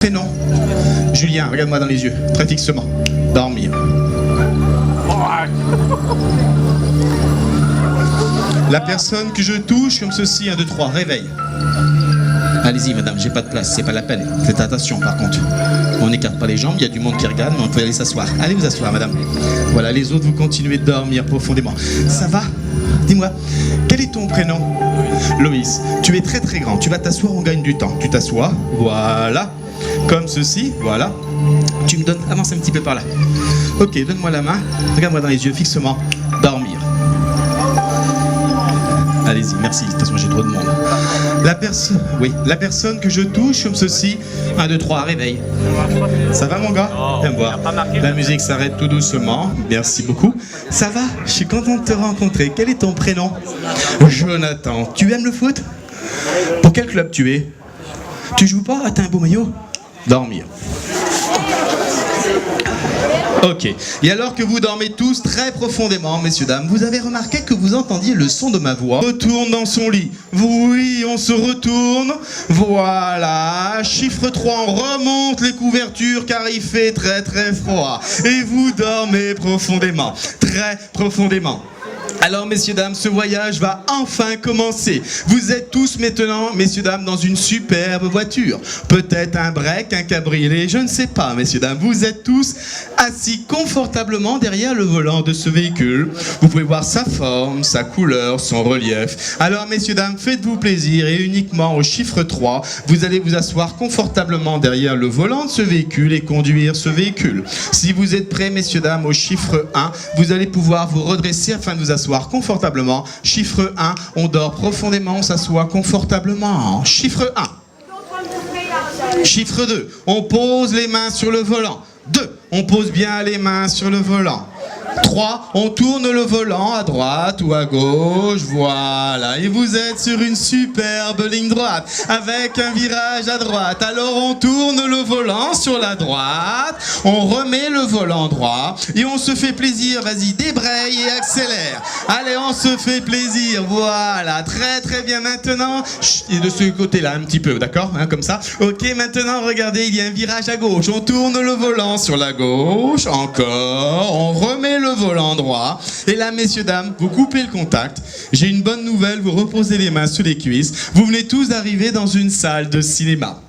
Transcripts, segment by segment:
Prénom, Julien, regarde-moi dans les yeux, très fixement. Dormir. La personne que je touche comme ceci, 1, 2, 3, réveil. Allez-y madame, j'ai pas de place, c'est pas la peine. Faites attention par contre. On n'écarte pas les jambes, il y a du monde qui regarde, mais on peut aller s'asseoir. Allez vous asseoir madame. Voilà, les autres, vous continuez de dormir profondément. Ça va? Dis-moi, quel est ton prénom? Loïs. Tu es très très grand, tu vas t'asseoir, on gagne du temps. Tu t'assois, voilà. Comme ceci, voilà. Tu me donnes, avance un petit peu par là. Ok, donne-moi la main, regarde-moi dans les yeux fixement. Dormir. Allez-y, merci, de toute façon j'ai trop de monde. La personne que je touche comme ceci, 1, 2, 3, réveil. Ça va mon gars? Viens me voir. La musique s'arrête tout doucement, merci beaucoup. Ça va? Je suis content de te rencontrer. Quel est ton prénom? Jonathan. Tu aimes le foot? Pour quel club tu es? Tu joues pas? Ah, t'as un beau maillot? Dormir. Ok. Et alors que vous dormez tous très profondément, messieurs, dames, vous avez remarqué que vous entendiez le son de ma voix. Retourne dans son lit. Oui, on se retourne. Voilà. Chiffre 3, on remonte les couvertures car il fait très très froid. Et vous dormez profondément. Très profondément. Alors, messieurs, dames, ce voyage va enfin commencer. Vous êtes tous maintenant, messieurs, dames, dans une superbe voiture. Peut-être un break, un cabriolet, je ne sais pas, messieurs, dames. Vous êtes tous assis confortablement derrière le volant de ce véhicule. Vous pouvez voir sa forme, sa couleur, son relief. Alors, messieurs, dames, faites-vous plaisir et uniquement au chiffre 3, vous allez vous asseoir confortablement derrière le volant de ce véhicule et conduire ce véhicule. Si vous êtes prêts, messieurs, dames, au chiffre 1, vous allez pouvoir vous redresser afin de vous asseoir confortablement. Chiffre 1, on dort profondément, on s'assoit confortablement. Chiffre 1. Chiffre 2, on pose les mains sur le volant. 2, on pose bien les mains sur le volant. 3, on tourne le volant à droite ou à gauche, voilà, et vous êtes sur une superbe ligne droite, avec un virage à droite, alors on tourne le volant sur la droite, on remet le volant droit, et on se fait plaisir, vas-y, débraye et accélère, allez, on se fait plaisir, voilà, très très bien, maintenant, et de ce côté-là un petit peu, d'accord, hein, comme ça, ok, maintenant, regardez, il y a un virage à gauche, on tourne le volant sur la gauche, encore, on remet le volant droit, et là messieurs dames, vous coupez le contact. J'ai une bonne nouvelle, vous reposez les mains sur les cuisses. Vous venez tous d'arriver dans une salle de cinéma.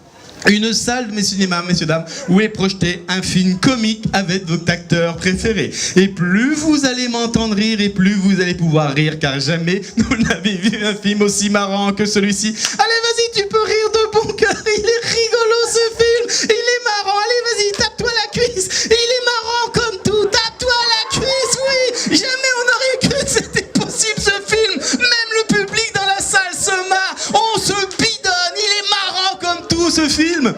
Une salle de cinéma, messieurs, dames, où est projeté un film comique avec votre acteur préféré. Et plus vous allez m'entendre rire, et plus vous allez pouvoir rire, car jamais vous n'avez vu un film aussi marrant que celui-ci. Allez, vas-y, tu peux rire de bon cœur, il est rigolo ce film, il est marrant, allez, vas-y, tape-toi la cuisse, il est marrant comme tout, tape-toi la cuisse, oui, jamais on aurait cru que c'était possible ce film, même le public dans la salle se marre, on se bidonne, il est marrant comme tout ce film.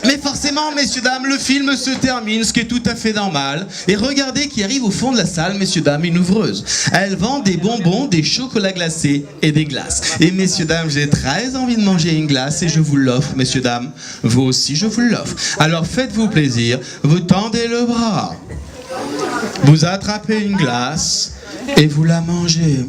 Mais forcément, messieurs, dames, le film se termine, ce qui est tout à fait normal. Et regardez qui arrive au fond de la salle, messieurs, dames, une ouvreuse. Elle vend des bonbons, des chocolats glacés et des glaces. Et messieurs, dames, j'ai très envie de manger une glace et je vous l'offre, messieurs, dames. Vous aussi, je vous l'offre. Alors faites-vous plaisir, vous tendez le bras, vous attrapez une glace et vous la mangez.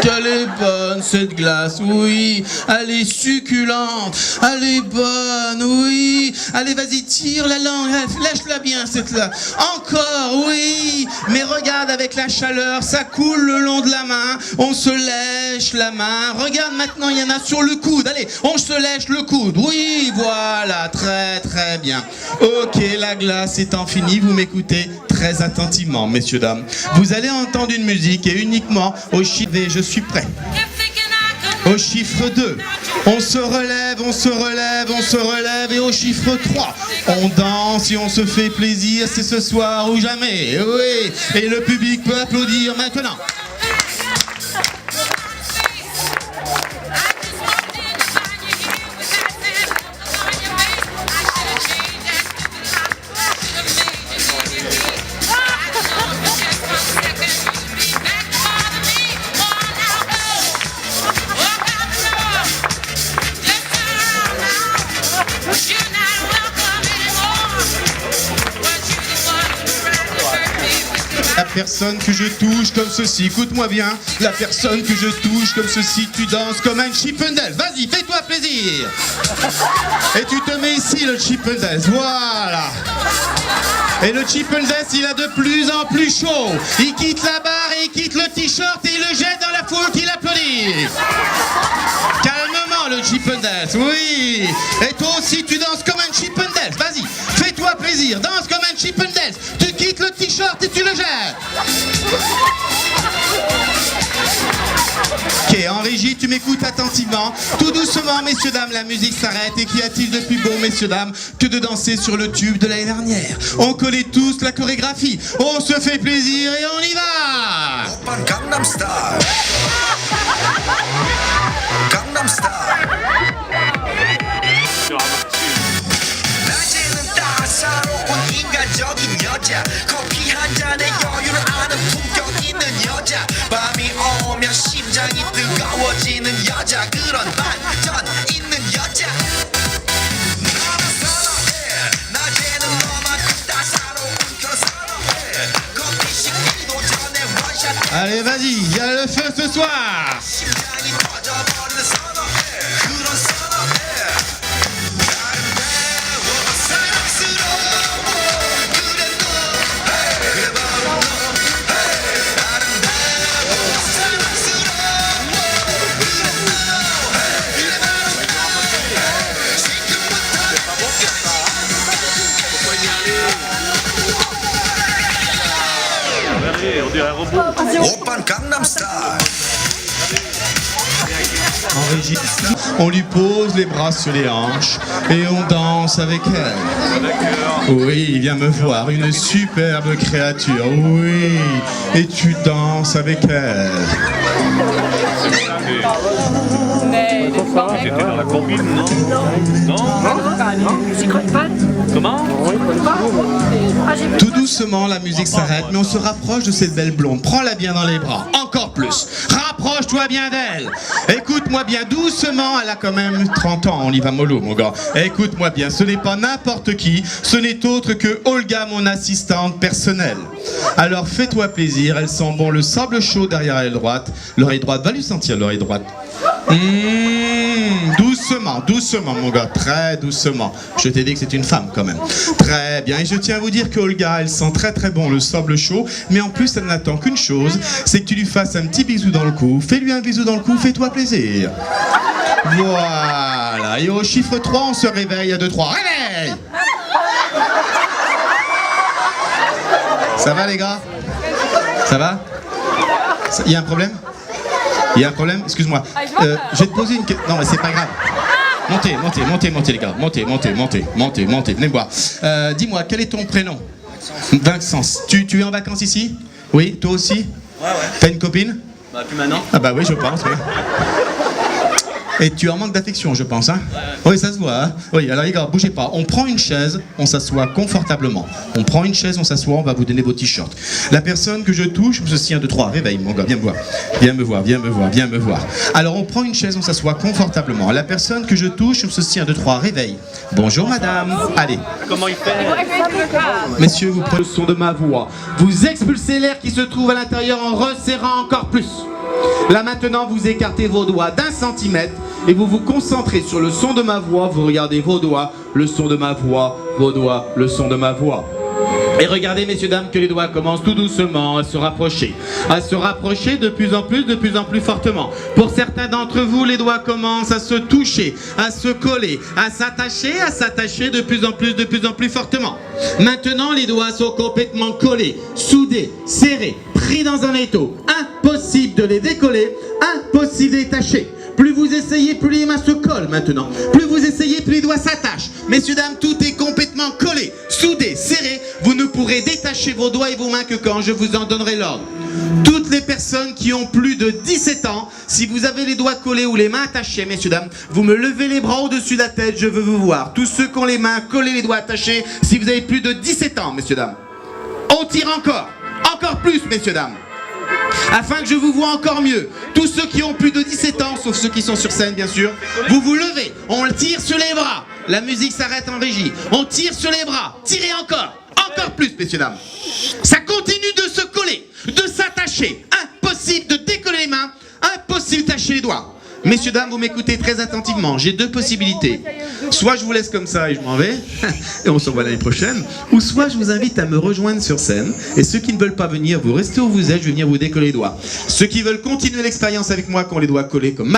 Qu'elle est bonne cette glace, oui, elle est succulente, elle est bonne, oui, allez vas-y, tire la langue, lèche-la bien cette là, encore, oui, mais regarde avec la chaleur, ça coule le long de la main, on se lèche la main, regarde maintenant il y en a sur le coude, allez, on se lèche le coude, oui, voilà, très très bien, ok, la glace étant finie, vous m'écoutez très attentivement, messieurs, dames, vous allez entendre une musique et uniquement au chiffre, je suis prêt. Au chiffre 2, on se relève, on se relève, on se relève, et au chiffre 3, on danse et on se fait plaisir, c'est ce soir ou jamais, oui, et le public peut applaudir maintenant. La personne que je touche comme ceci, écoute-moi bien, la personne que je touche comme ceci, tu danses comme un Chippendale. Vas-y, fais-toi plaisir. Et tu te mets ici le Chippendales, voilà. Et le Chippendales, il a de plus en plus chaud. Il quitte la barre et il quitte le t-shirt et il le jette dans la foule qui l'applaudit. Calmement le Chippendales, oui. Et toi aussi tu danses comme un Chippendales, vas-y, fais-toi plaisir, danse comme un Chippendales. Tu quittes le t-shirt et tu le jettes. Ok, en régie, tu m'écoutes attentivement. Tout doucement, messieurs, dames, la musique s'arrête. Et qu'y a-t-il de plus beau, messieurs, dames, que de danser sur le tube de l'année dernière? On connaît tous la chorégraphie. On se fait plaisir et on y va. Gangnam Style. Gangnam Style. 낮에는 따사로운 인간적인 여자 커피 한 잔에 여유를 아는 품격 있는 여자 밤이 오면 심장이 뜨거워지는 여자 그런 반전 있는 여자 너를 선호해 낮에는 너만큼 따사로운 그런 선호해 커피 식기도 전에 원샷 Allez, vas-y, il y a le feu ce soir. 심장이 터져버리는 선호해 그런 선호해 아름다워 사랑스러워 그래 너 그래 바로 너 아름다워 사랑스러워 그래 너 그래 바로 너 지금부터 오빤 강남 스타일 En régie, on lui pose les bras sur les hanches et on danse avec elle. Oui, viens me voir, une superbe créature, oui. Et tu danses avec elle. T'étais dans la combine, non? Non? J'y crois pas. Comment? Tout doucement, la musique s'arrête, mais on se rapproche de cette belle blonde. Prends-la bien dans les bras, encore plus. Rapproche-toi bien d'elle. Écoute-moi bien, doucement, elle a quand même 30 ans, on y va mollo, mon gars. Écoute-moi bien, ce n'est pas n'importe qui, ce n'est autre que Olga, mon assistante personnelle. Alors fais-toi plaisir, elle sent bon le sable chaud derrière l'oreille droite. L'oreille droite, va lui sentir l'oreille droite. Doucement, doucement mon gars, très doucement. Je t'ai dit que c'est une femme quand même. Très bien, et je tiens à vous dire que Olga, elle sent très très bon le sable chaud. Mais en plus, elle n'attend qu'une chose, c'est que tu lui fasses un petit bisou dans le cou. Fais-lui un bisou dans le cou, fais-toi plaisir. Voilà, et au chiffre 3, on se réveille à 2, 3. Réveil! Ça va les gars? Ça va? Il y a un problème? Il y a un problème? Excuse-moi. Je vais te poser une question. Non, mais c'est pas grave. Montez, les gars. Montez. Venez me voir. Dis-moi, quel est ton prénom? Vincent. Tu es en vacances ici? Oui, toi aussi? Ouais. T'as une copine? Bah, plus maintenant. Ah, bah oui, je pense, oui. Et tu en manques d'affection, je pense, hein? Oui, ça se voit, hein? Oui, alors les gars, bougez pas. On prend une chaise, on s'assoit confortablement. On prend une chaise, on s'assoit, on va vous donner vos t-shirts. La personne que je touche, ceci 1, 2, 3, réveille, mon gars, viens me voir. Viens me voir. Alors, on prend une chaise, on s'assoit confortablement. La personne que je touche, ceci 1, 2, 3, réveille. Bonjour, madame. Allez. Comment il fait? Messieurs, vous prenez le son de ma voix. Vous expulsez l'air qui se trouve à l'intérieur en resserrant encore plus. Là maintenant, vous écartez vos doigts d'1 centimètre et vous vous concentrez sur le son de ma voix. Vous regardez vos doigts, le son de ma voix, vos doigts, le son de ma voix. Et regardez, messieurs, dames, que les doigts commencent tout doucement à se rapprocher de plus en plus fortement. Pour certains d'entre vous, les doigts commencent à se toucher, à se coller, à s'attacher de plus en plus fortement. Maintenant, les doigts sont complètement collés, soudés, serrés, pris dans un étau. Impossible de les décoller, impossible de les détacher. Plus vous essayez, plus les mains se collent maintenant. Plus vous essayez, plus les doigts s'attachent. Messieurs, dames, tout est complètement collé, soudé, serré. Vous ne pourrez détacher vos doigts et vos mains que quand je vous en donnerai l'ordre. Toutes les personnes qui ont plus de 17 ans, si vous avez les doigts collés ou les mains attachées, messieurs, dames, vous me levez les bras au-dessus de la tête, je veux vous voir. Tous ceux qui ont les mains collées, les doigts attachés, si vous avez plus de 17 ans, messieurs, dames. On tire encore plus, messieurs, dames. Afin que je vous vois encore mieux. Tous ceux qui ont plus de 17 ans, sauf ceux qui sont sur scène bien sûr, vous vous levez, on le tire sur les bras. La musique s'arrête en régie. On tire sur les bras, tirez encore plus, messieurs, dames. Ça continue de se coller, de s'attacher. Impossible de décoller les mains, impossible de tacher les doigts. Messieurs, dames, vous m'écoutez très attentivement. J'ai deux possibilités. Soit je vous laisse comme ça et je m'en vais, et on se revoit l'année prochaine, ou soit je vous invite à me rejoindre sur scène, et ceux qui ne veulent pas venir, vous restez où vous êtes, je vais venir vous décoller les doigts. Ceux qui veulent continuer l'expérience avec moi, qui ont les doigts collés comme...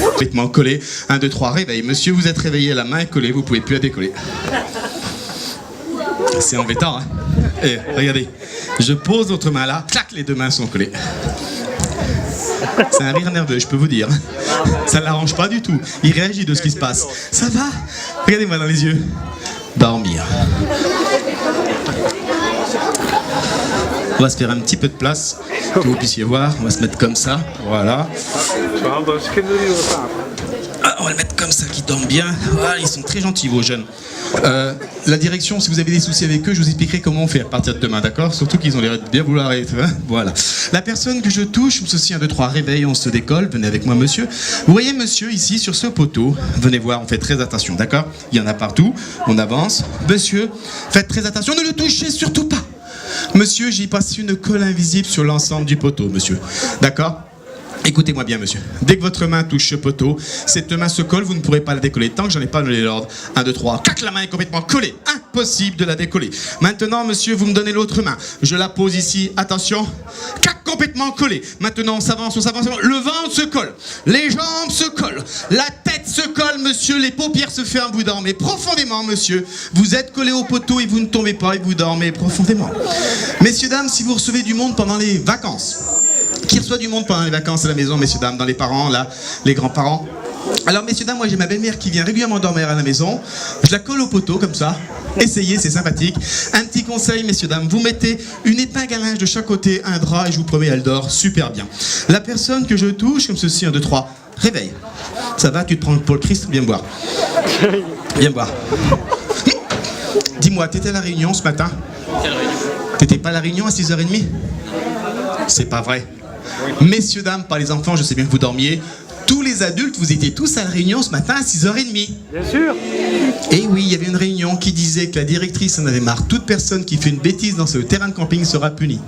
Complètement collé. 1, 2, 3, réveil. Monsieur, vous êtes réveillé, la main est collée, vous pouvez plus la décoller. C'est embêtant, hein. Et regardez, je pose l'autre main là, clac, les deux mains sont collées. C'est un rire nerveux, je peux vous dire. Ça ne l'arrange pas du tout. Il réagit de ce qui se passe. Ça va? Regardez-moi dans les yeux. Dormir. On va se faire un petit peu de place, que vous puissiez voir. On va se mettre comme ça, voilà. Ah, on va le mettre comme ça, qu'ils dorment bien. Voilà, ils sont très gentils, vos jeunes. La direction, si vous avez des soucis avec eux, je vous expliquerai comment on fait à partir de demain, d'accord? Surtout qu'ils ont l'air de bien vouloir être. Hein, voilà. La personne que je touche, ceci 1, 2, 3, réveil, on se décolle. Venez avec moi, monsieur. Vous voyez, monsieur, ici, sur ce poteau. Venez voir, on fait très attention, d'accord? Il y en a partout. On avance. Monsieur, faites très attention, ne le touchez surtout pas. Monsieur, j'y passe une colle invisible sur l'ensemble du poteau, monsieur. D'accord? Écoutez-moi bien, monsieur. Dès que votre main touche ce poteau, cette main se colle, vous ne pourrez pas la décoller tant que j'en ai pas donné l'ordre. 1, 2, 3. Clac, la main est complètement collée. Impossible de la décoller. Maintenant, monsieur, vous me donnez l'autre main. Je la pose ici. Attention. Clac, complètement collée. Maintenant, on s'avance, on s'avance. Le ventre se colle. Les jambes se collent. La tête se colle, monsieur. Les paupières se ferment. Vous dormez profondément, monsieur. Vous êtes collé au poteau et vous ne tombez pas et vous dormez profondément. Messieurs, dames, si vous recevez du monde pendant les vacances, qui reçoit du monde pendant les vacances à la maison, messieurs, dames, dans les parents, là, les grands-parents. Alors, messieurs, dames, moi j'ai ma belle-mère qui vient régulièrement dormir à la maison. Je la colle au poteau, comme ça. Essayez, c'est sympathique. Un petit conseil, messieurs, dames, vous mettez une épingle à linge de chaque côté, un drap, et je vous promets, elle dort super bien. La personne que je touche, comme ceci, 1, 2, 3, réveil. Ça va, tu te prends pour le Christ? Viens me voir. Viens me voir. Dis-moi, t'étais à la réunion ce matin? Quelle réunion? T'étais pas à la réunion à 6h30? C'est pas vrai. Messieurs, dames, pas les enfants, je sais bien que vous dormiez. Tous les adultes, vous étiez tous à la réunion ce matin à 6h30. Bien sûr. Et oui, il y avait une réunion qui disait que la directrice en avait marre. Toute personne qui fait une bêtise dans ce terrain de camping sera punie.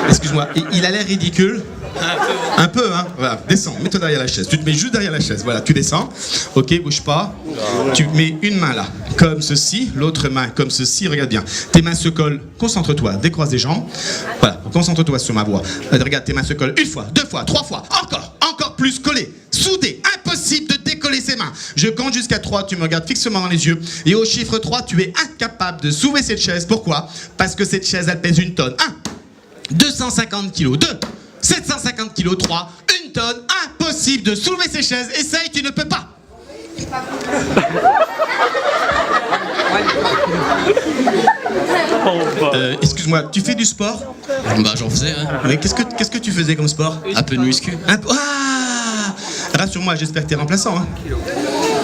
Excuse-moi, il a l'air ridicule. Un peu, hein. Voilà, descends, mets-toi derrière la chaise. Tu te mets juste derrière la chaise. Voilà, tu descends. Ok, bouge pas. Tu mets une main là, comme ceci, l'autre main comme ceci. Regarde bien. Tes mains se collent. Concentre-toi. Décroise les jambes. Voilà, concentre-toi sur ma voix. Regarde, tes mains se collent 1 fois, 2 fois, 3 fois. Encore plus collées. Soudées. Impossible de décoller ses mains. Je compte jusqu'à 3. Tu me regardes fixement dans les yeux. Et au chiffre 3, tu es incapable de soulever cette chaise. Pourquoi? Parce que cette chaise, elle pèse 1 tonne. 1. 250 kilos. 2. 750 kilos, 3, 1 tonne, impossible de soulever ces chaises. Essaye, tu ne peux pas. Excuse-moi, tu fais du sport? Bah j'en faisais, hein. Mais qu'est-ce que tu faisais comme sport? Un peu de muscu. Ah, rassure-moi, j'espère que t'es remplaçant, hein.